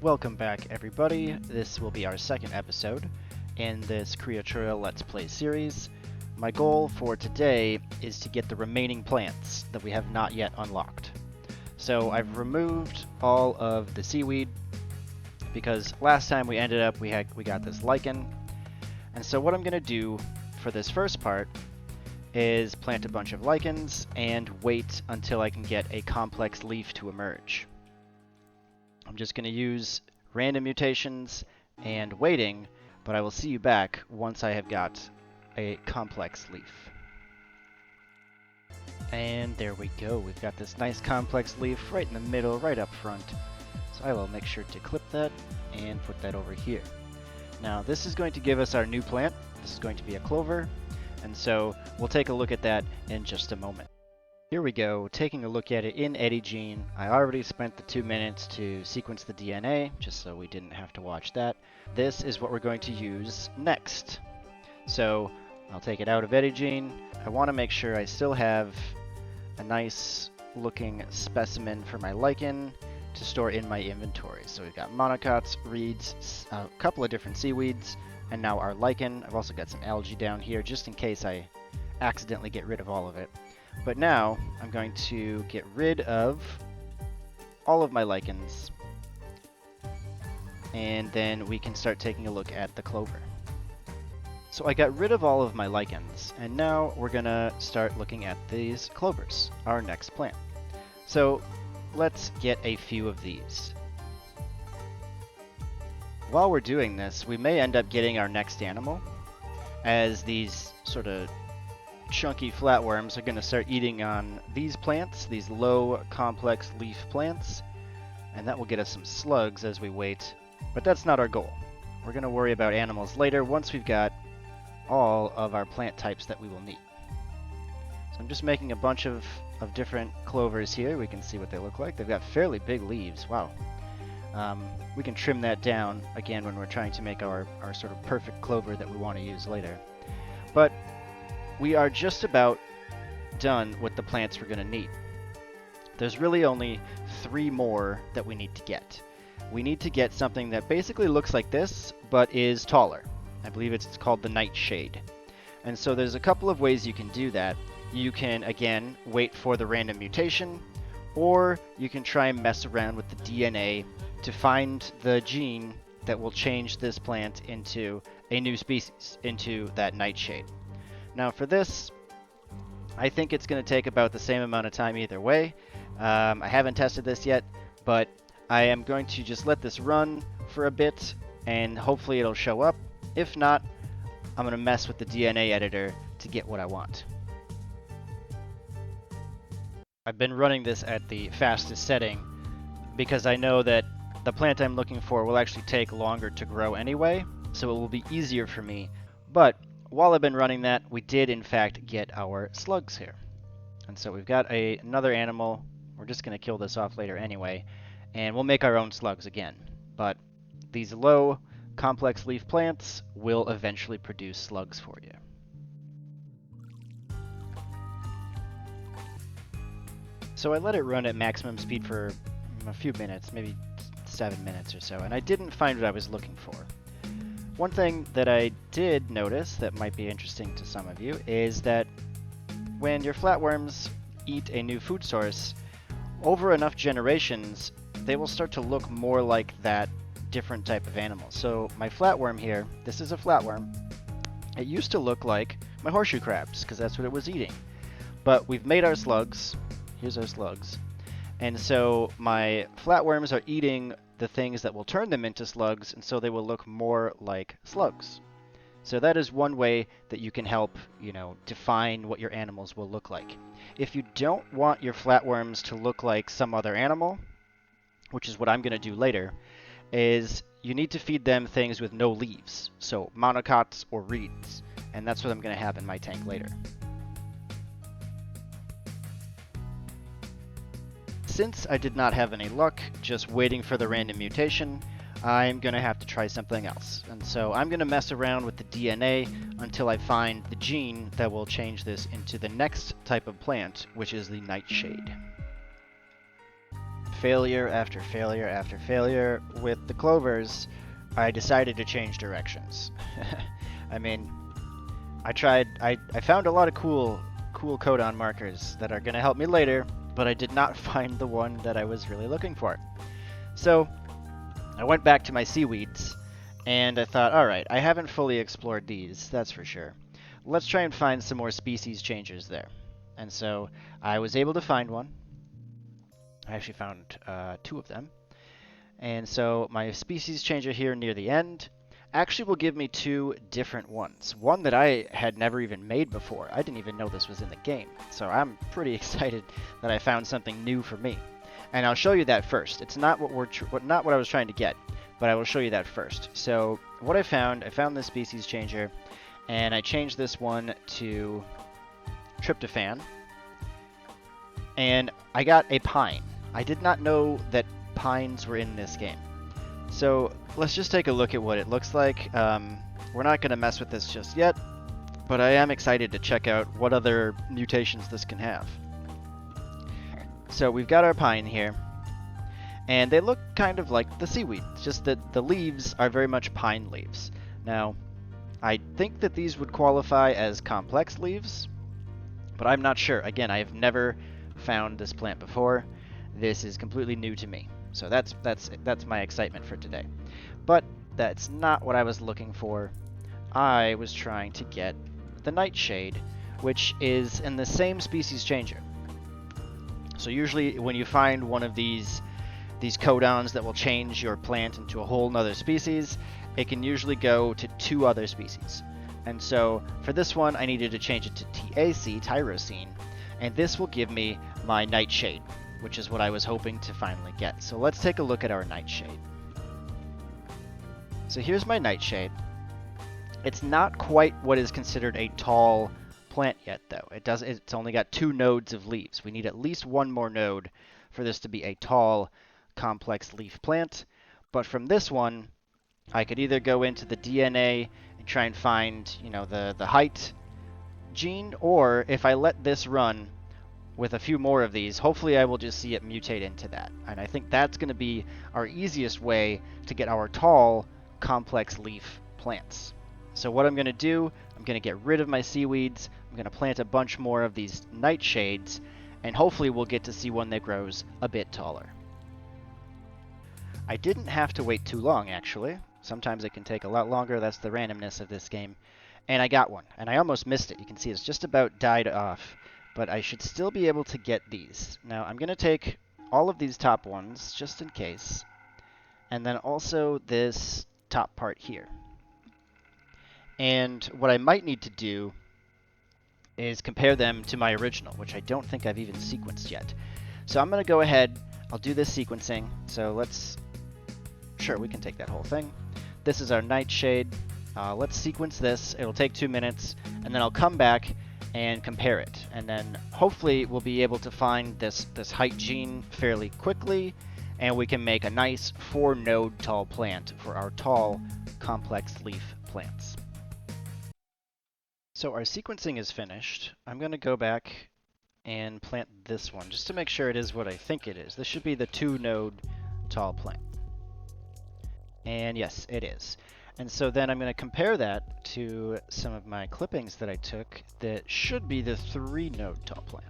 Welcome back, everybody. This will be our second episode in this Creatura Let's Play series. My goal for today is to get the remaining plants that we have not yet unlocked. So I've removed all of the seaweed because last time we ended up we got this lichen. And so what I'm going to do for this first part is plant a bunch of lichens and wait until I can get a complex leaf to emerge. I'm just going to use random mutations and waiting, but I will see you back once I have got a complex leaf. And there we go. We've got this nice complex leaf right in the middle, right up front. So I will make sure to clip that and put that over here. Now this is going to give us our new plant. This is going to be a clover, and so we'll take a look at that in just a moment. Here we go, taking a look at it in Edigene. I already spent the 2 minutes to sequence the DNA, just so we didn't have to watch that. This is what we're going to use next. So I'll take it out of Edigene. I want to make sure I still have a nice looking specimen for my lichen to store in my inventory. So we've got monocots, reeds, a couple of different seaweeds, and now our lichen. I've also got some algae down here just in case I accidentally get rid of all of it. But now I'm going to get rid of all of my lichens, and then we can start taking a look at the clover. So I got rid of all of my lichens, and now we're going to start looking at these clovers, our next plant. So let's get a few of these. While we're doing this, we may end up getting our next animal, as these sort of chunky flatworms are going to start eating on these plants, these low complex leaf plants, and that will get us some slugs as we wait. But that's not our goal. We're going to worry about animals later once we've got all of our plant types that we will need. So I'm just making a bunch of different clovers here. We can see what they look like. They've got fairly big leaves. Wow. We can trim that down again when we're trying to make our sort of perfect clover that we want to use later. But we are just about done with the plants we're going to need. There's really only 3 more that we need to get. We need to get something that basically looks like this, but is taller. I believe it's called the nightshade. And so there's a couple of ways you can do that. You can, again, wait for the random mutation, or you can try and mess around with the DNA to find the gene that will change this plant into a new species, into that nightshade. Now for this, I think it's going to take about the same amount of time either way. I haven't tested this yet, but I am going to just let this run for a bit, and hopefully it'll show up. If not, I'm going to mess with the DNA editor to get what I want. I've been running this at the fastest setting because I know that the plant I'm looking for will actually take longer to grow anyway, so it will be easier for me. But while I've been running that, we did in fact get our slugs here. And so we've got another animal. We're just going to kill this off later anyway, and we'll make our own slugs again. But these low complex leaf plants will eventually produce slugs for you. So I let it run at maximum speed for a few minutes, maybe 7 minutes or so, and I didn't find what I was looking for. One thing that I did notice that might be interesting to some of you is that when your flatworms eat a new food source, over enough generations, they will start to look more like that different type of animal. So my flatworm here, this is a flatworm. It used to look like my horseshoe crabs, because that's what it was eating. But we've made our slugs. Here's our slugs. And so my flatworms are eating the things that will turn them into slugs, and so they will look more like slugs. So that is one way that you can help, define what your animals will look like. If you don't want your flatworms to look like some other animal, which is what I'm going to do later, is you need to feed them things with no leaves, so monocots or reeds, and that's what I'm going to have in my tank later. Since I did not have any luck just waiting for the random mutation, I'm going to have to try something else. And so I'm going to mess around with the DNA until I find the gene that will change this into the next type of plant, which is the nightshade. failure after failure after failure with the clovers, I decided to change directions. I mean, I found a lot of cool codon markers that are going to help me later, but I did not find the one that I was really looking for. So I went back to my seaweeds, and I thought, alright, I haven't fully explored these, that's for sure. Let's try and find some more species changers there. And so I was able to find one. I actually found 2 of them. And so my species changer here near the end actually will give me 2 different ones. One that I had never even made before. I didn't even know this was in the game. So I'm pretty excited that I found something new for me. And I'll show you that first. It's not not what I was trying to get, but I will show you that first. So what I found this species changer, and I changed this one to tryptophan, and I got a pine. I did not know that pines were in this game. So let's just take a look at what it looks like. We're not going to mess with this just yet, but I am excited to check out what other mutations this can have. So we've got our pine here, and they look kind of like the seaweed, it's just that the leaves are very much pine leaves. Now, I think that these would qualify as complex leaves, but I'm not sure. Again, I have never found this plant before. This is completely new to me. So that's my excitement for today. But that's not what I was looking for. I was trying to get the nightshade, which is in the same species changer. So usually when you find one of these codons that will change your plant into a whole nother species, it can usually go to 2 other species. And so for this one, I needed to change it to TAC, tyrosine, and this will give me my nightshade, which is what I was hoping to finally get. So let's take a look at our nightshade. So here's my nightshade. It's not quite what is considered a tall plant yet, though. It's only got 2 nodes of leaves. We need at least 1 more node for this to be a tall, complex leaf plant. But from this one, I could either go into the DNA and try and find, the height gene, or if I let this run with a few more of these, hopefully I will just see it mutate into that. And I think that's going to be our easiest way to get our tall, complex leaf plants. So what I'm going to do, I'm going to get rid of my seaweeds, I'm going to plant a bunch more of these nightshades, and hopefully we'll get to see one that grows a bit taller. I didn't have to wait too long, actually. Sometimes it can take a lot longer, that's the randomness of this game. And I got one, and I almost missed it. You can see it's just about died off, but I should still be able to get these. Now I'm going to take all of these top ones, just in case, and then also this top part here. And what I might need to do is compare them to my original, which I don't think I've even sequenced yet. So I'm going to go ahead, I'll do this sequencing. So sure, we can take that whole thing. This is our nightshade. Let's sequence this. It'll take 2 minutes, and then I'll come back and compare it. And then hopefully we'll be able to find this height gene fairly quickly, and we can make a nice 4-node tall plant for our tall, complex leaf plants. So our sequencing is finished. I'm going to go back and plant this one just to make sure it is what I think it is. This should be the 2-node tall plant. And yes, it is. And so then I'm going to compare that to some of my clippings that I took that should be the 3-node tall plant.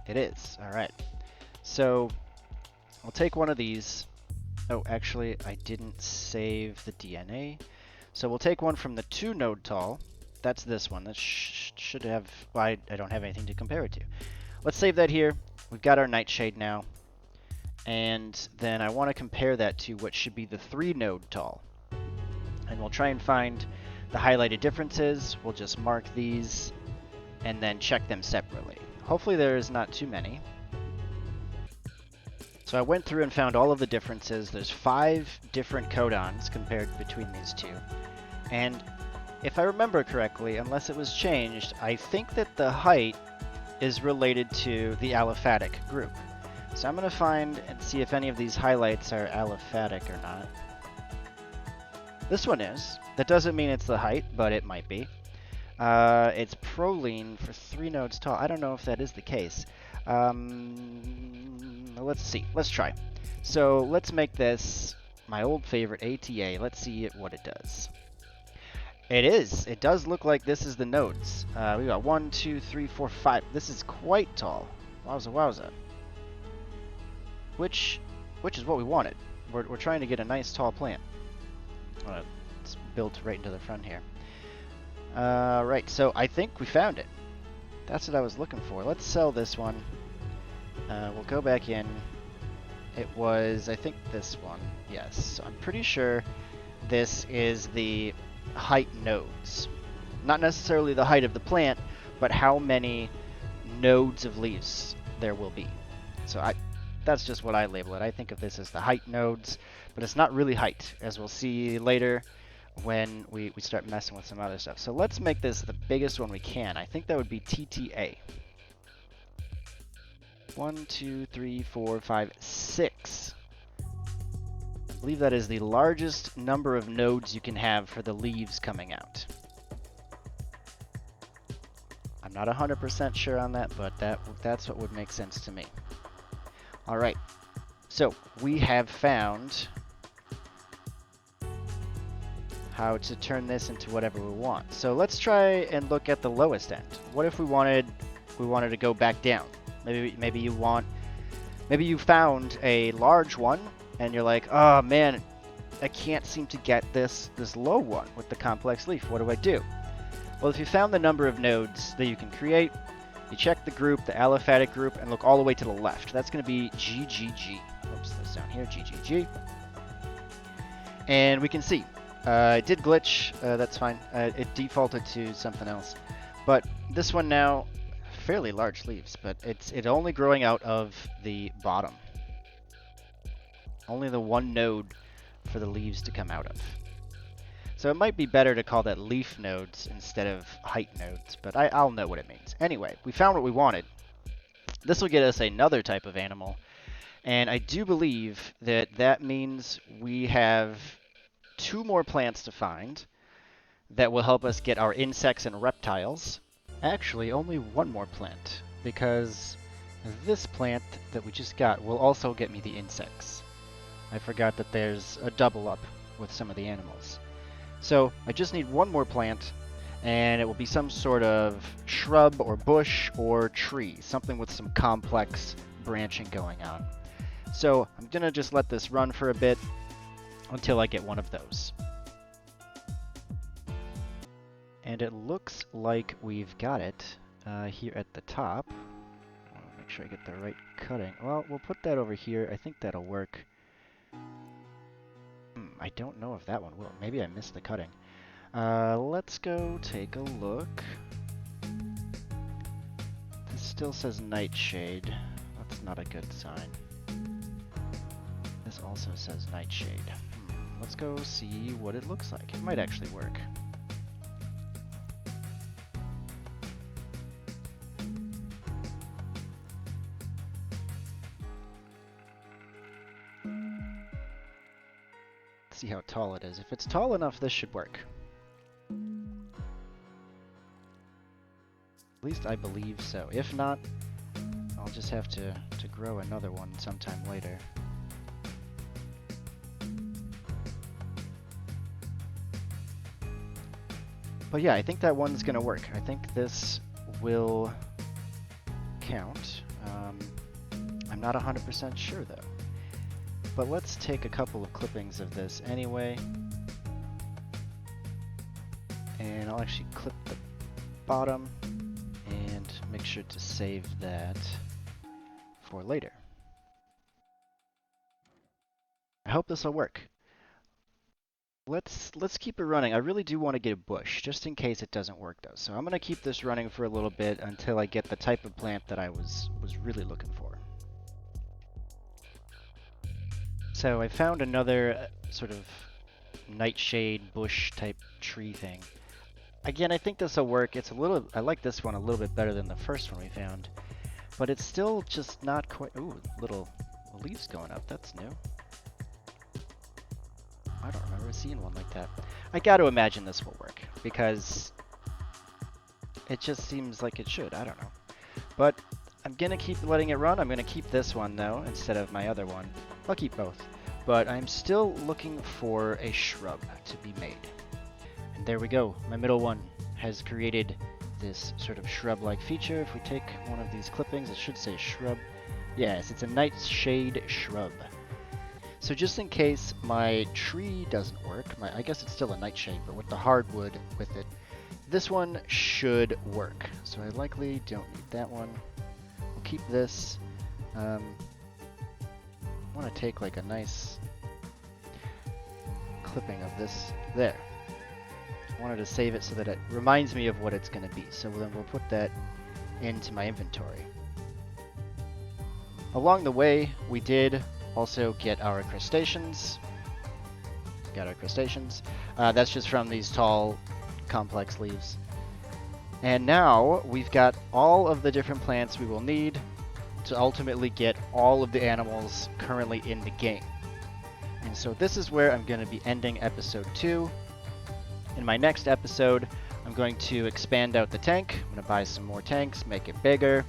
It is. All right. So I'll take one of these. Oh, actually, I didn't save the DNA. So we'll take one from the 2-node tall. That's this one. That should have... Well, I don't have anything to compare it to. Let's save that here. We've got our nightshade now. And then I want to compare that to what should be the 3-node tall. And we'll try and find the highlighted differences. We'll just mark these and then check them separately. Hopefully there's not too many. So I went through and found all of the differences. There's 5 different codons compared between these two. And if I remember correctly, unless it was changed, I think that the height is related to the aliphatic group. So I'm going to find and see if any of these highlights are aliphatic or not. This one is. That doesn't mean it's the height, but it might be. It's proline for 3 nodes tall. I don't know if that is the case. Let's see. Let's try. So let's make this my old favorite ATA. Let's see what it does. It is. It does look like this is the nodes. We got 1, 2, 3, 4, 5. This is quite tall. Wowza, wowza. Which is what we wanted. We're trying to get a nice tall plant. It's built right into the front here. Right, so I think we found it. That's what I was looking for. Let's sell this one. We'll go back in. It was, I think, this one. Yes, so I'm pretty sure this is the height nodes. Not necessarily the height of the plant, but how many nodes of leaves there will be. So that's just what I label it. I think of this as the height nodes, but it's not really height, as we'll see later when we start messing with some other stuff. So let's make this the biggest one we can. I think that would be TTA. 1, 2, 3, 4, 5, 6. I believe that is the largest number of nodes you can have for the leaves coming out. I'm not 100% sure on that, but that's what would make sense to me. All right, so we have found how to turn this into whatever we want. So let's try and look at the lowest end. What if we wanted to go back down? Maybe you found a large one and you're like, oh man, I can't seem to get this low one with the complex leaf. What do I do? Well, if you found the number of nodes that you can create, you check the group, the aliphatic group, and look all the way to the left. That's going to be GGG. Oops, that's down here, GGG. And we can see it did glitch. That's fine. It defaulted to something else. But this one now, fairly large leaves, but it's only growing out of the bottom. Only the one node for the leaves to come out of. So it might be better to call that leaf nodes instead of height nodes, but I'll know what it means. Anyway, we found what we wanted. This will get us another type of animal, and I do believe that means we have 2 more plants to find that will help us get our insects and reptiles. Actually, only 1 more plant, because this plant that we just got will also get me the insects. I forgot that there's a double up with some of the animals. So I just need 1 more plant, and it will be some sort of shrub or bush or tree, something with some complex branching going on. So I'm gonna just let this run for a bit until I get one of those. And it looks like we've got it here at the top. I'll make sure I get the right cutting. Well, we'll put that over here. I think that'll work. I don't know if that one will. Maybe I missed the cutting. Let's go take a look. This still says nightshade. That's not a good sign. This also says nightshade. Let's go see what it looks like. It might actually work. See how tall it is. If it's tall enough, this should work. At least I believe so. If not, I'll just have to grow another one sometime later. But yeah, I think that one's gonna work. I think this will count. I'm not 100% sure though. But let's take a couple of clippings of this anyway. And I'll actually clip the bottom and make sure to save that for later. I hope this will work. Let's keep it running. I really do want to get a bush, just in case it doesn't work though. So I'm going to keep this running for a little bit until I get the type of plant that I was really looking for. So I found another sort of nightshade bush type tree thing. Again, I think this will work. It's a little, I like this one a little bit better than the first one we found, but it's still just not quite. Ooh, little leaves going up. That's new. I don't remember seeing one like that. I got to imagine this will work because it just seems like it should. I don't know, but I'm going to keep letting it run. I'm going to keep this one, though, instead of my other one. I'll keep both. But I'm still looking for a shrub to be made. And there we go. My middle one has created this sort of shrub-like feature. If we take one of these clippings, it should say shrub. Yes, it's a nightshade shrub. So just in case my tree doesn't work, I guess it's still a nightshade, but with the hardwood with it, this one should work. So I likely don't need that one. We'll keep this. I want to take like a nice clipping of this there. I wanted to save it so that it reminds me of what it's going to be. So then we'll put that into my inventory. Along the way, we did also get our crustaceans. Got our crustaceans. That's just from these tall, complex leaves. And now we've got all of the different plants we will need to ultimately get all of the animals currently in the game. And so this is where I'm going to be ending episode 2. In my next episode, I'm going to expand out the tank. I'm going to buy some more tanks, make it bigger,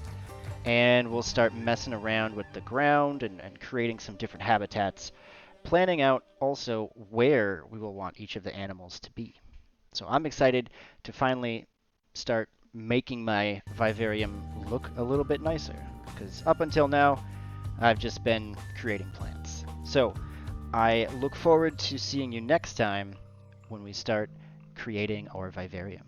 and we'll start messing around with the ground and creating some different habitats, planning out also where we will want each of the animals to be. So I'm excited to finally start making my vivarium look a little bit nicer, because up until now, I've just been creating plants. So I look forward to seeing you next time when we start creating our vivarium.